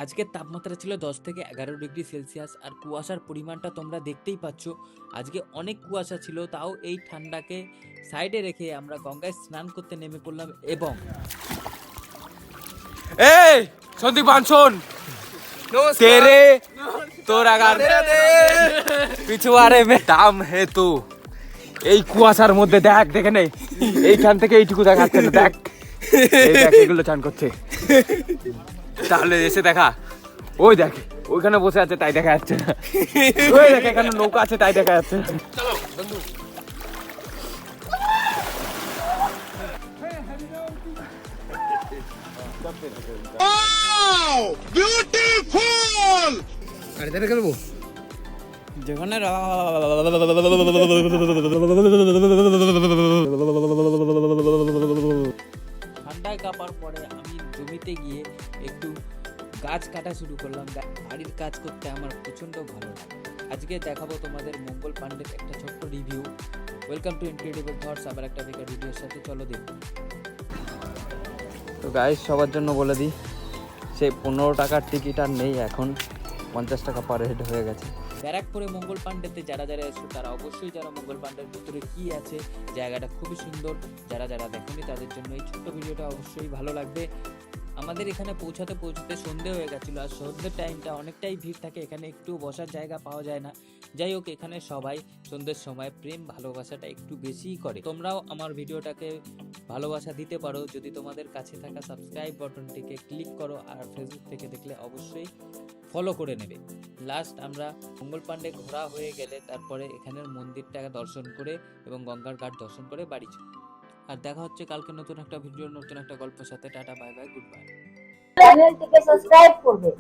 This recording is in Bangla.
আজকের তাপমাত্রা ছিল 10 থেকে 11 ডিগ্রি সেলসিয়াস, আর কুয়াশার পরিমাণটা তোমরা দেখতেই পাচ্ছ। আজকে অনেক কুয়াশা ছিল, তাও এই ঠান্ডাকে সাইডে রেখে আমরা গঙ্গায় স্নান করতে নেমে পড়লাম। এবং এই সন্দীপ বানশন তেরে তোর আগার পিছুয়ারে মে দাম হে তু। এই কুয়াশার মধ্যে দেখ, দেখে নেই এইখান থেকে এইটুকু দেখাচ্ছে না, দেখ এই দেখ এগুলো চান করছে। তাহলে এসে দেখা, ওই দেখ ওইখানে বসে আছে তাই দেখা যাচ্ছে না, ওই দেখ এখানে নৌকা আছে তাই দেখা যাচ্ছে না। যেখানে ঠান্ডায় কাঁপার পরে আমি জমিতে গিয়ে একটু গাছ কাটা শুরু করলাম। বাড়ির কাজ করতে আমার প্রচণ্ড ভালো লাগে। আজকে দেখাবো তোমাদের মঙ্গল পাণ্ডের একটা ছোট্ট review. Welcome to incredible thoughts, আবার একটা বেকার ভিডিওর সাথে চলো দেখুন। তো গাইস সবার জন্য বলে দিই, সেই 15 টাকার টিকিট আর নেই, এখন 50 টাকা পার হেড হয়ে গেছে। ব্যারাকপুরে মঙ্গল পাণ্ডেতে যারা যারা এসো তারা অবশ্যই যারা মঙ্গল পাণ্ডের ভিতরে কি আছে, জায়গাটা খুবই সুন্দর। যারা যারা দেখেনি তাদের জন্য এই ছোট্ট ভিডিওটা অবশ্যই ভালো লাগবে। আমাদের এখানে পৌঁছাতে পৌঁছাতে সন্ধে হয়ে গেছিলো, আর সন্ধ্যের টাইমটা অনেকটাই ভিড় থাকে, এখানে একটু বসার জায়গা পাওয়া যায় না। যাই হোক, এখানে সবাই সন্ধ্যের সময় প্রেম ভালোবাসাটা একটু বেশিই করে। তোমরাও আমার ভিডিওটাকে ভালোবাসা দিতে পারো যদি তোমাদের কাছে থাকা সাবস্ক্রাইব বাটনটিকে ক্লিক করো, আর ফেসবুক থেকে দেখলে অবশ্যই ফলো করে নেবে। লাস্ট আমরা মঙ্গল পাণ্ডে ঘোরা হয়ে গেলে তারপরে এখানের মন্দিরটা দর্শন করে এবং গঙ্গার ঘাট দর্শন করে বাড়ি চলে। আর দেখা হচ্ছে কালকে নতুন একটা ভিডিও, নতুন একটা গল্পের সাথে। Tata, bye bye, good bye. চ্যানেলটিকে সাবস্ক্রাইব করবে।